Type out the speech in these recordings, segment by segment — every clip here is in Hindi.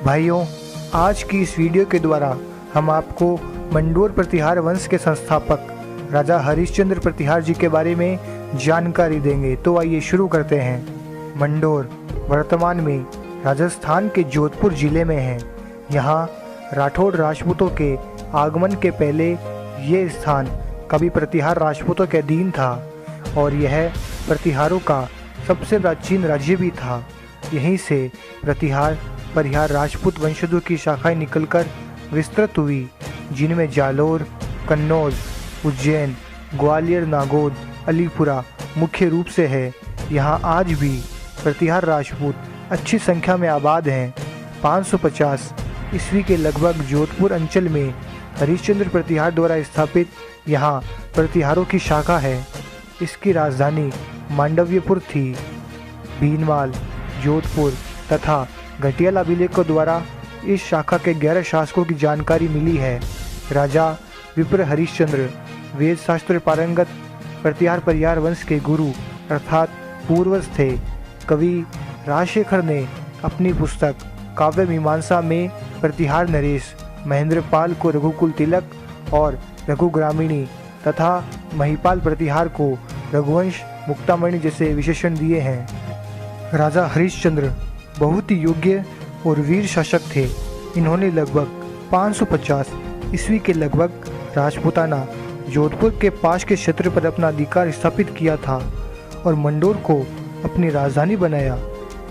भाइयों, आज की इस वीडियो के द्वारा हम आपको मंडोर प्रतिहार वंश के संस्थापक राजा हरिश्चंद्र प्रतिहार जी के बारे में जानकारी देंगे। तो आइए शुरू करते हैं। मंडोर वर्तमान में राजस्थान के जोधपुर जिले में है। यहाँ राठौड़ राजपूतों के आगमन के पहले ये स्थान कभी प्रतिहार राजपूतों के अधीन था और यह प्रतिहारों का सबसे प्राचीन राज्य भी था। यहीं से प्रतिहार परिहार राजपूत वंशजों की शाखाएं निकलकर विस्तृत हुई, जिनमें जालोर, कन्नौज, उज्जैन, ग्वालियर, नागौद, अलीपुरा मुख्य रूप से है। यहाँ आज भी प्रतिहार राजपूत अच्छी संख्या में आबाद हैं। 550 ईस्वी के लगभग जोधपुर अंचल में हरिश्चंद्र प्रतिहार द्वारा स्थापित यहाँ प्रतिहारों की शाखा है। इसकी राजधानी मांडव्यपुर थी। भीनमाल, जोधपुर तथा घटियाल अभिलेखों द्वारा इस शाखा के 11 शासकों की जानकारी मिली है। राजा विप्र हरिश्चंद्र वेद शास्त्र पारंगत प्रतिहार परिहार वंश के गुरु अर्थात पूर्वज थे। कवि राजशेखर ने अपनी पुस्तक काव्य मीमांसा में प्रतिहार नरेश महेंद्रपाल को रघुकुल तिलक और रघुग्रामीणी तथा महिपाल प्रतिहार को रघुवंश मुक्तामणि जैसे विशेषण दिए हैं। राजा हरिश्चंद्र बहुत ही योग्य और वीर शासक थे। इन्होंने लगभग 550 ईस्वी के लगभग राजपूताना जोधपुर के पास के क्षेत्र पर अपना अधिकार स्थापित किया था और मंडोर को अपनी राजधानी बनाया।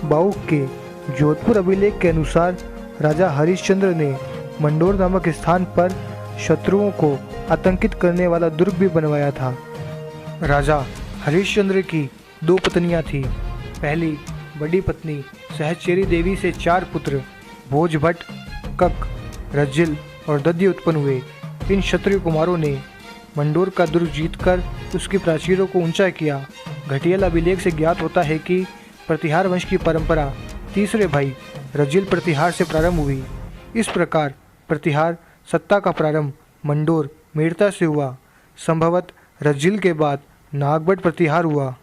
बाउक के जोधपुर अभिलेख के अनुसार राजा हरिश्चंद्र ने मंडोर नामक स्थान पर शत्रुओं को आतंकित करने वाला दुर्ग भी बनवाया था। राजा हरिश्चंद्र की 2 पत्नियां थीं। पहली बड़ी पत्नी सहचरी देवी से 4 पुत्र भोजभट्ट, कक, रज्जिल और दध्य उत्पन्न हुए। इन क्षत्रिय कुमारों ने मंडोर का दुर्ग जीतकर उसकी प्राचीरों को ऊंचा किया। घटियाल अभिलेख से ज्ञात होता है कि प्रतिहार वंश की परंपरा तीसरे भाई रज्जिल प्रतिहार से प्रारंभ हुई। इस प्रकार प्रतिहार सत्ता का प्रारंभ मंडोर मेड़ता से हुआ। संभवतः रज्जिल के बाद नागभट्ट प्रतिहार हुआ।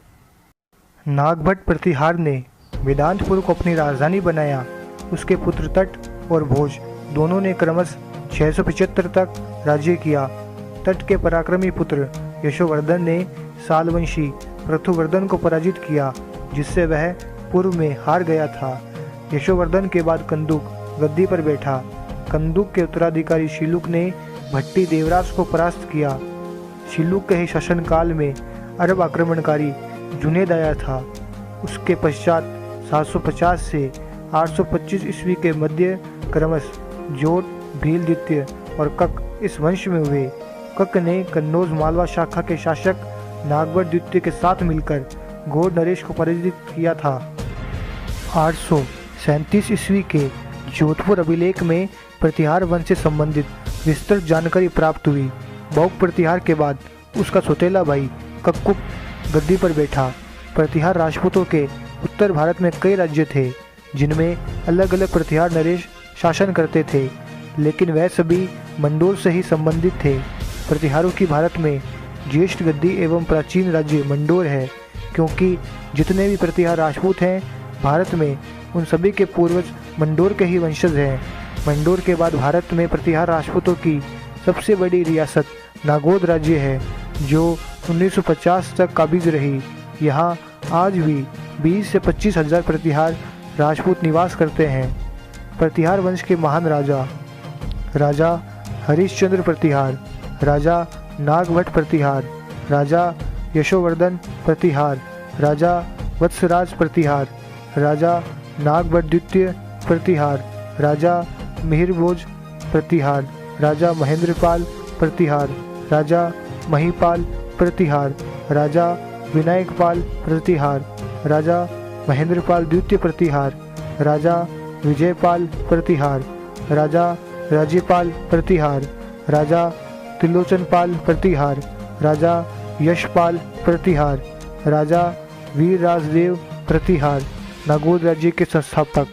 नागभट्ट प्रतिहार ने वेदांतपुर को अपनी राजधानी बनाया। उसके पुत्र तट और भोज दोनों ने क्रमशः 675 तक राज्य किया। तट के पराक्रमी पुत्र यशोवर्धन ने सालवंशी पृथुवर्धन को पराजित किया, जिससे वह पूर्व में हार गया था। यशोवर्धन के बाद कंदुक गद्दी पर बैठा। कंदुक के उत्तराधिकारी शिलुक ने भट्टी देवराज को परास्त किया। शिलुक के ही शासनकाल में अरब आक्रमणकारी जुनेद आया था। उसके पश्चात 750 से 825 ईस्वी के मध्य क्रमशः जोट, भील द्वितीय और कक इस वंश में हुए। कक ने कन्नौज मालवा शाखा के शासक नागभट्ट द्वितीय के साथ मिलकर घोड़ नरेश को पराजित किया था। 837 ईस्वी के जोधपुर अभिलेख में प्रतिहार वंश से संबंधित विस्तृत जानकारी प्राप्त हुई। बाउक प्रतिहार के बाद उसका सौतेला भाई कक्कुक गद्दी पर बैठा। प्रतिहार राजपूतों के उत्तर भारत में कई राज्य थे, जिनमें अलग अलग प्रतिहार नरेश शासन करते थे, लेकिन वह सभी मंडोर से ही संबंधित थे। प्रतिहारों की भारत में ज्येष्ठ गद्दी एवं प्राचीन राज्य मंडोर है, क्योंकि जितने भी प्रतिहार राजपूत हैं भारत में, उन सभी के पूर्वज मंडोर के ही वंशज हैं। मंडोर के बाद भारत में प्रतिहार राजपूतों की सबसे बड़ी रियासत नागौद राज्य है, जो 1950 तक काबिज रही। यहाँ आज भी 20 से 25 हज़ार प्रतिहार राजपूत निवास करते हैं। प्रतिहार वंश के महान राजा राजा हरिश्चंद्र प्रतिहार, राजा नागभट्ट प्रतिहार, राजा यशोवर्धन प्रतिहार, राजा वत्सराज प्रतिहार, राजा नागभट्ट द्वितीय प्रतिहार, राजा मिहिरभोज प्रतिहार, राजा महेंद्रपाल प्रतिहार, राजा महिपाल प्रतिहार, राजा विनायकपाल प्रतिहार, राजा महेंद्रपाल द्वितीय प्रतिहार, राजा विजयपाल प्रतिहार, राजा राज्यपाल प्रतिहार, राजा त्रिलोचनपाल प्रतिहार, राजा यशपाल प्रतिहार, राजा वीरराजदेव प्रतिहार, नागौद राज्य के संस्थापक।